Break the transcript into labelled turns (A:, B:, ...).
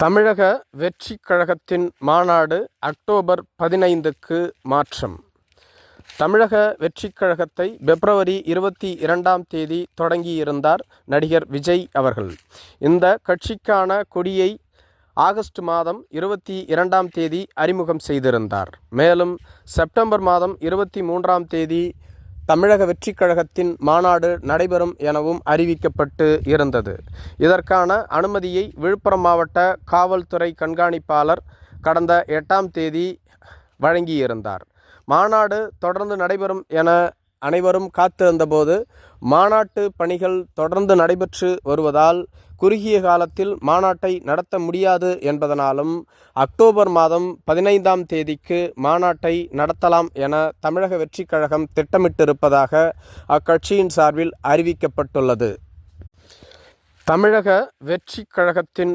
A: தமிழக வெற்றிக் கழகத்தின் மாநாடு அக்டோபர் 15க்கு மாற்றம். தமிழக வெற்றிக் கழகத்தை பிப்ரவரி 22ஆம் தேதி தொடங்கியிருந்தார் நடிகர் விஜய் அவர்கள். இந்த கட்சிக்கான கொடியை ஆகஸ்ட் மாதம் 22ஆம் தேதி அறிமுகம் செய்திருந்தார். மேலும் செப்டம்பர் மாதம் 23ஆம் தேதி தமிழக வெற்றிக் கழகத்தின் மாநாடு நடைபெறும் எனவும் அறிவிக்கப்பட்டு இருந்தது. இதற்கான அனுமதியை விழுப்புரம் மாவட்ட காவல்துறை கண்காணிப்பாளர் கடந்த 8ஆம் தேதி வழங்கியிருந்தார். மாநாடு தொடர்ந்து நடைபெறும் என அனைவரும் காத்திருந்தபோது மாநாட்டு பணிகள் தொடர்ந்து நடைபெற்று வருவதால் குறுகிய காலத்தில் மாநாட்டை நடத்த முடியாது என்பதனாலும் அக்டோபர் மாதம் 15ஆம் தேதிக்கு மாநாட்டை நடத்தலாம் என தமிழக வெற்றிக் கழகம் திட்டமிட்டிருப்பதாக அக்கட்சியின் சார்பில் அறிவிக்கப்பட்டுள்ளது. தமிழக வெற்றிக் கழகத்தின்